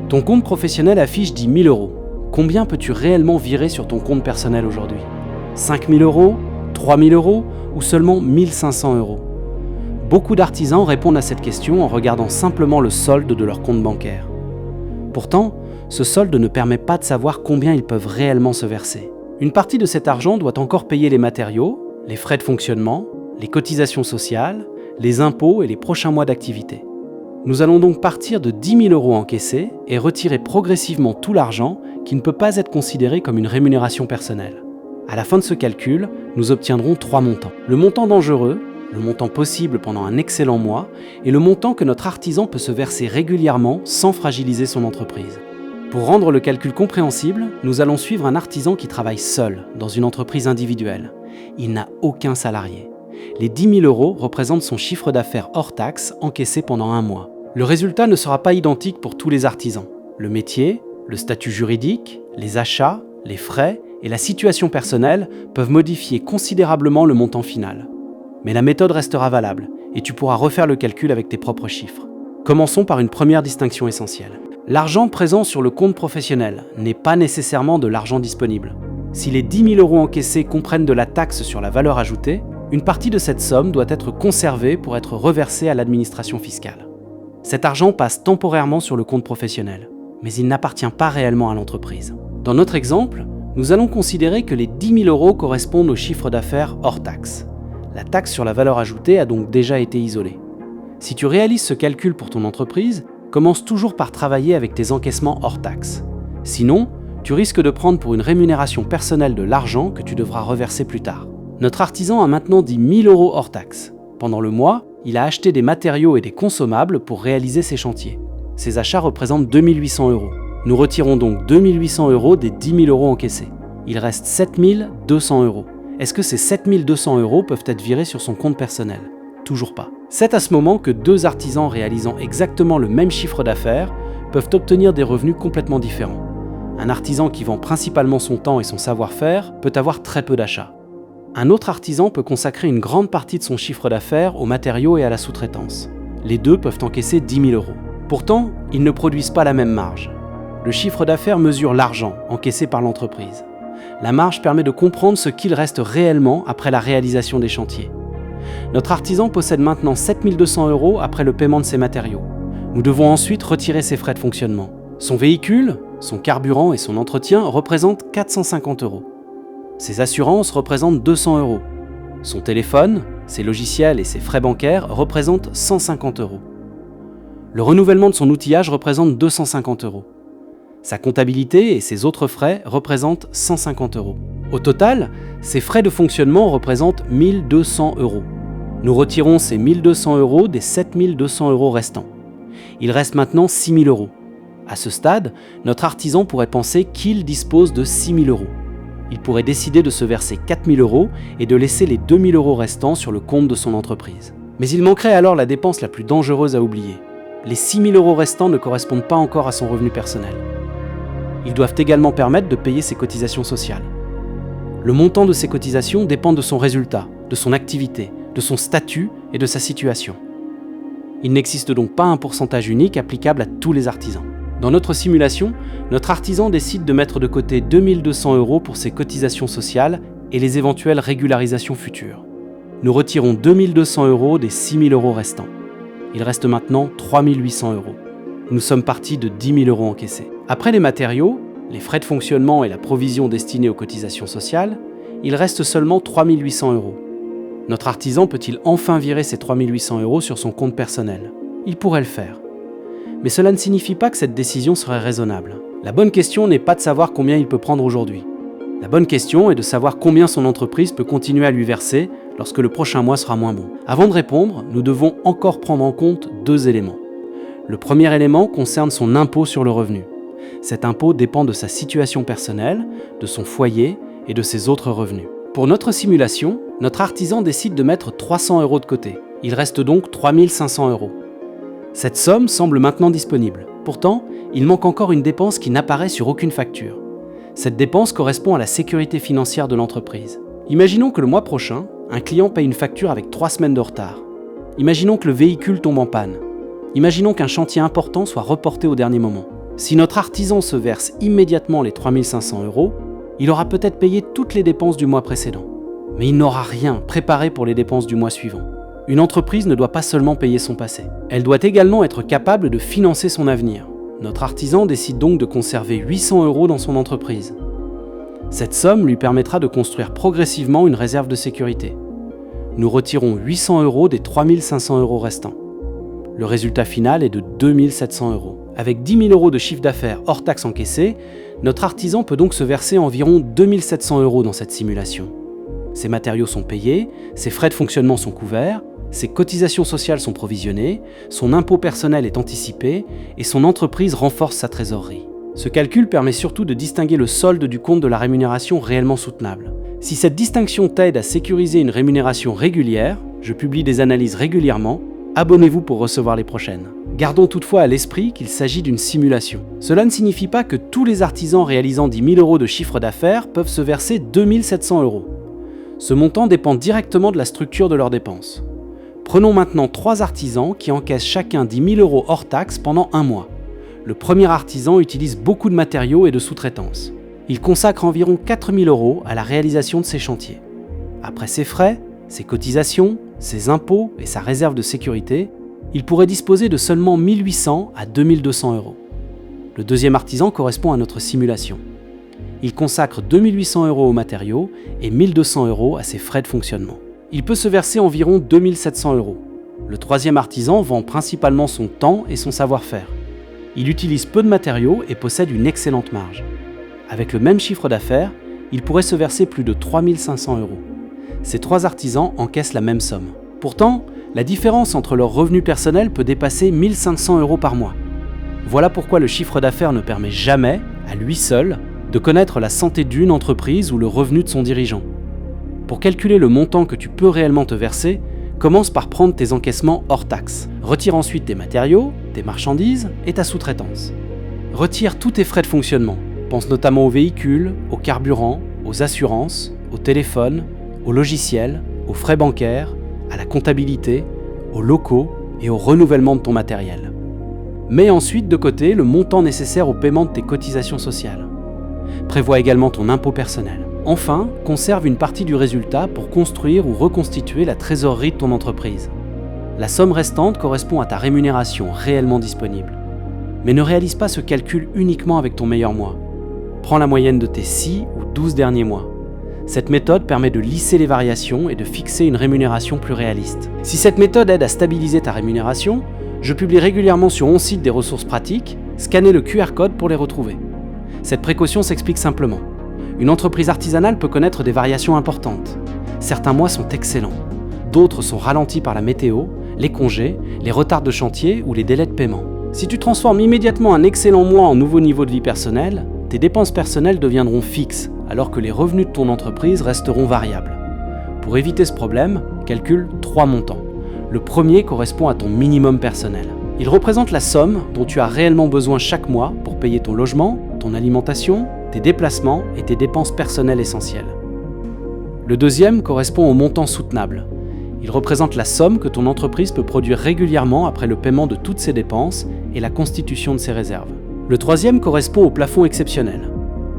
Ton compte professionnel affiche 10 000 euros. Combien peux-tu réellement virer sur ton compte personnel aujourd'hui ? 5 000 euros, 3 000 euros ou seulement 1 500 euros ? Beaucoup d'artisans répondent à cette question en regardant simplement le solde de leur compte bancaire. Pourtant, ce solde ne permet pas de savoir combien ils peuvent réellement se verser. Une partie de cet argent doit encore payer les matériaux, les frais de fonctionnement, les cotisations sociales, les impôts et les prochains mois d'activité. Nous allons donc partir de 10 000 euros encaissés et retirer progressivement tout l'argent qui ne peut pas être considéré comme une rémunération personnelle. À la fin de ce calcul, nous obtiendrons 3 montants. Le montant dangereux, le montant possible pendant un excellent mois et le montant que notre artisan peut se verser régulièrement sans fragiliser son entreprise. Pour rendre le calcul compréhensible, nous allons suivre un artisan qui travaille seul dans une entreprise individuelle. Il n'a aucun salarié. Les 10 000 euros représentent son chiffre d'affaires hors taxe encaissé pendant un mois. Le résultat ne sera pas identique pour tous les artisans. Le métier, le statut juridique, les achats, les frais et la situation personnelle peuvent modifier considérablement le montant final. Mais la méthode restera valable et tu pourras refaire le calcul avec tes propres chiffres. Commençons par une première distinction essentielle. L'argent présent sur le compte professionnel n'est pas nécessairement de l'argent disponible. Si les 10 000 euros encaissés comprennent de la taxe sur la valeur ajoutée, une partie de cette somme doit être conservée pour être reversée à l'administration fiscale. Cet argent passe temporairement sur le compte professionnel, mais il n'appartient pas réellement à l'entreprise. Dans notre exemple, nous allons considérer que les 10 000 euros correspondent au chiffre d'affaires hors taxe. La taxe sur la valeur ajoutée a donc déjà été isolée. Si tu réalises ce calcul pour ton entreprise, commence toujours par travailler avec tes encaissements hors taxe. Sinon, tu risques de prendre pour une rémunération personnelle de l'argent que tu devras reverser plus tard. Notre artisan a maintenant dit 1 000 euros hors taxe. Pendant le mois, il a acheté des matériaux et des consommables pour réaliser ses chantiers. Ces achats représentent 2 800 euros. Nous retirons donc 2 800 euros des 10 000 euros encaissés. Il reste 7 200 euros. Est-ce que ces 7 200 euros peuvent être virés sur son compte personnel ? Toujours pas. C'est à ce moment que deux artisans réalisant exactement le même chiffre d'affaires peuvent obtenir des revenus complètement différents. Un artisan qui vend principalement son temps et son savoir-faire peut avoir très peu d'achats. Un autre artisan peut consacrer une grande partie de son chiffre d'affaires aux matériaux et à la sous-traitance. Les deux peuvent encaisser 10 000 euros. Pourtant, ils ne produisent pas la même marge. Le chiffre d'affaires mesure l'argent encaissé par l'entreprise. La marge permet de comprendre ce qu'il reste réellement après la réalisation des chantiers. Notre artisan possède maintenant 7 200 euros après le paiement de ses matériaux. Nous devons ensuite retirer ses frais de fonctionnement. Son véhicule, son carburant et son entretien représentent 450 euros. Ses assurances représentent 200 euros. Son téléphone, ses logiciels et ses frais bancaires représentent 150 euros. Le renouvellement de son outillage représente 250 euros. Sa comptabilité et ses autres frais représentent 150 euros. Au total, ses frais de fonctionnement représentent 1 200 euros. Nous retirons ces 1 200 euros des 7 200 euros restants. Il reste maintenant 6 000 euros. À ce stade, notre artisan pourrait penser qu'il dispose de 6 000 euros. Il pourrait décider de se verser 4 000 euros et de laisser les 2 000 euros restants sur le compte de son entreprise. Mais il manquerait alors la dépense la plus dangereuse à oublier. Les 6 000 euros restants ne correspondent pas encore à son revenu personnel. Ils doivent également permettre de payer ses cotisations sociales. Le montant de ces cotisations dépend de son résultat, de son activité, de son statut et de sa situation. Il n'existe donc pas un pourcentage unique applicable à tous les artisans. Dans notre simulation, notre artisan décide de mettre de côté 2 200 euros pour ses cotisations sociales et les éventuelles régularisations futures. Nous retirons 2 200 euros des 6 000 euros restants. Il reste maintenant 3 800 euros. Nous sommes partis de 10 000 euros encaissés. Après les matériaux, les frais de fonctionnement et la provision destinée aux cotisations sociales, il reste seulement 3 800 euros. Notre artisan peut-il enfin virer ces 3 800 euros sur son compte personnel ? Il pourrait le faire. Mais cela ne signifie pas que cette décision serait raisonnable. La bonne question n'est pas de savoir combien il peut prendre aujourd'hui. La bonne question est de savoir combien son entreprise peut continuer à lui verser lorsque le prochain mois sera moins bon. Avant de répondre, nous devons encore prendre en compte 2 éléments. Le premier élément concerne son impôt sur le revenu. Cet impôt dépend de sa situation personnelle, de son foyer et de ses autres revenus. Pour notre simulation, notre artisan décide de mettre 300 euros de côté. Il reste donc 3 500 euros. Cette somme semble maintenant disponible. Pourtant, il manque encore une dépense qui n'apparaît sur aucune facture. Cette dépense correspond à la sécurité financière de l'entreprise. Imaginons que le mois prochain, un client paye une facture avec 3 semaines de retard. Imaginons que le véhicule tombe en panne. Imaginons qu'un chantier important soit reporté au dernier moment. Si notre artisan se verse immédiatement les 3 500 €, il aura peut-être payé toutes les dépenses du mois précédent. Mais il n'aura rien préparé pour les dépenses du mois suivant. Une entreprise ne doit pas seulement payer son passé. Elle doit également être capable de financer son avenir. Notre artisan décide donc de conserver 800 € dans son entreprise. Cette somme lui permettra de construire progressivement une réserve de sécurité. Nous retirons 800 € des 3 500 € restants. Le résultat final est de 2 700 €. Avec 10 000 € de chiffre d'affaires hors taxes encaissées, notre artisan peut donc se verser environ 2 700 € dans cette simulation. Ses matériaux sont payés, ses frais de fonctionnement sont couverts, ses cotisations sociales sont provisionnées, son impôt personnel est anticipé et son entreprise renforce sa trésorerie. Ce calcul permet surtout de distinguer le solde du compte de la rémunération réellement soutenable. Si cette distinction t'aide à sécuriser une rémunération régulière, je publie des analyses régulièrement, abonnez-vous pour recevoir les prochaines. Gardons toutefois à l'esprit qu'il s'agit d'une simulation. Cela ne signifie pas que tous les artisans réalisant 10 000 € de chiffre d'affaires peuvent se verser 2 700 €. Ce montant dépend directement de la structure de leurs dépenses. Prenons maintenant 3 artisans qui encaissent chacun 10 000 € hors taxes pendant un mois. Le premier artisan utilise beaucoup de matériaux et de sous-traitance. Il consacre environ 4 000 € à la réalisation de ses chantiers. Après ses frais, ses cotisations, ses impôts et sa réserve de sécurité, il pourrait disposer de seulement 1 800 à 2 200 €. Le deuxième artisan correspond à notre simulation. Il consacre 2 800 € aux matériaux et 1 200 € à ses frais de fonctionnement. Il peut se verser environ 2 700 €. Le troisième artisan vend principalement son temps et son savoir-faire. Il utilise peu de matériaux et possède une excellente marge. Avec le même chiffre d'affaires, il pourrait se verser plus de 3 500 €. Ces 3 artisans encaissent la même somme. Pourtant, la différence entre leurs revenus personnels peut dépasser 1 500 € par mois. Voilà pourquoi le chiffre d'affaires ne permet jamais, à lui seul, de connaître la santé d'une entreprise ou le revenu de son dirigeant. Pour calculer le montant que tu peux réellement te verser, commence par prendre tes encaissements hors taxes. Retire ensuite tes matériaux, tes marchandises et ta sous-traitance. Retire tous tes frais de fonctionnement. Pense notamment aux véhicules, au carburant, aux assurances, au téléphone, aux logiciels, aux frais bancaires, à la comptabilité, aux locaux et au renouvellement de ton matériel. Mets ensuite de côté le montant nécessaire au paiement de tes cotisations sociales. Prévois également ton impôt personnel. Enfin, conserve une partie du résultat pour construire ou reconstituer la trésorerie de ton entreprise. La somme restante correspond à ta rémunération réellement disponible. Mais ne réalise pas ce calcul uniquement avec ton meilleur mois. Prends la moyenne de tes 6 ou 12 derniers mois. Cette méthode permet de lisser les variations et de fixer une rémunération plus réaliste. Si cette méthode aide à stabiliser ta rémunération, je publie régulièrement sur mon site des ressources pratiques, scannez le QR code pour les retrouver. Cette précaution s'explique simplement. Une entreprise artisanale peut connaître des variations importantes. Certains mois sont excellents, d'autres sont ralentis par la météo, les congés, les retards de chantier ou les délais de paiement. Si tu transformes immédiatement un excellent mois en nouveau niveau de vie personnelle, tes dépenses personnelles deviendront fixes, alors que les revenus de ton entreprise resteront variables. Pour éviter ce problème, calcule 3 montants. Le premier correspond à ton minimum personnel. Il représente la somme dont tu as réellement besoin chaque mois pour payer ton logement, ton alimentation, tes déplacements et tes dépenses personnelles essentielles. Le deuxième correspond au montant soutenable. Il représente la somme que ton entreprise peut produire régulièrement après le paiement de toutes ses dépenses et la constitution de ses réserves. Le troisième correspond au plafond exceptionnel.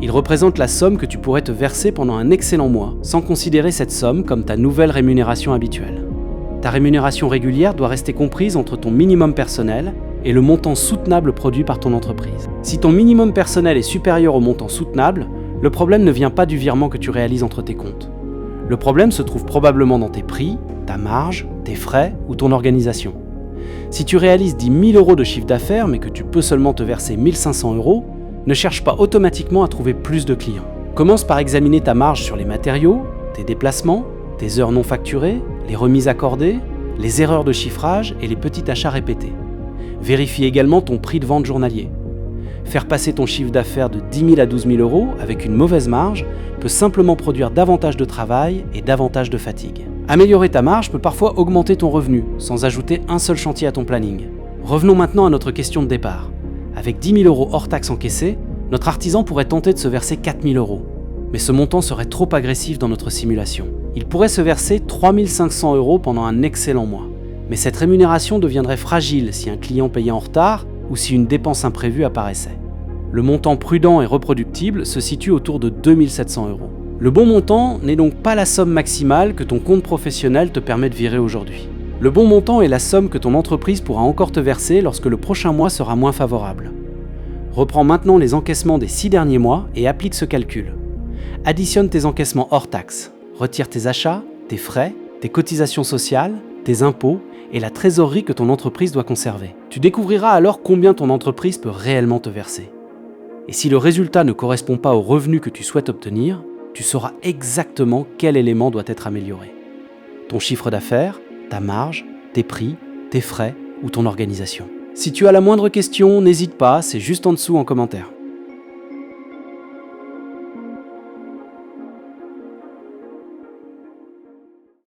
Il représente la somme que tu pourrais te verser pendant un excellent mois, sans considérer cette somme comme ta nouvelle rémunération habituelle. Ta rémunération régulière doit rester comprise entre ton minimum personnel et le montant soutenable produit par ton entreprise. Si ton minimum personnel est supérieur au montant soutenable, le problème ne vient pas du virement que tu réalises entre tes comptes. Le problème se trouve probablement dans tes prix, ta marge, tes frais ou ton organisation. Si tu réalises 10 000 € de chiffre d'affaires mais que tu peux seulement te verser 1 500 €, ne cherche pas automatiquement à trouver plus de clients. Commence par examiner ta marge sur les matériaux, tes déplacements, tes heures non facturées, les remises accordées, les erreurs de chiffrage et les petits achats répétés. Vérifie également ton prix de vente journalier. Faire passer ton chiffre d'affaires de 10 000 à 12 000 € avec une mauvaise marge peut simplement produire davantage de travail et davantage de fatigue. Améliorer ta marge peut parfois augmenter ton revenu, sans ajouter un seul chantier à ton planning. Revenons maintenant à notre question de départ. Avec 10 000 € hors taxes encaissées, notre artisan pourrait tenter de se verser 4 000 €. Mais ce montant serait trop agressif dans notre simulation. Il pourrait se verser 3 500 € pendant un excellent mois. Mais cette rémunération deviendrait fragile si un client payait en retard ou si une dépense imprévue apparaissait. Le montant prudent et reproductible se situe autour de 2 700 €. Le bon montant n'est donc pas la somme maximale que ton compte professionnel te permet de virer aujourd'hui. Le bon montant est la somme que ton entreprise pourra encore te verser lorsque le prochain mois sera moins favorable. Reprends maintenant les encaissements des 6 derniers mois et applique ce calcul. Additionne tes encaissements hors taxes, retire tes achats, tes frais, tes cotisations sociales, tes impôts et la trésorerie que ton entreprise doit conserver. Tu découvriras alors combien ton entreprise peut réellement te verser. Et si le résultat ne correspond pas au revenu que tu souhaites obtenir, tu sauras exactement quel élément doit être amélioré. Ton chiffre d'affaires, ta marge, tes prix, tes frais ou ton organisation. Si tu as la moindre question, n'hésite pas, c'est juste en dessous en commentaire.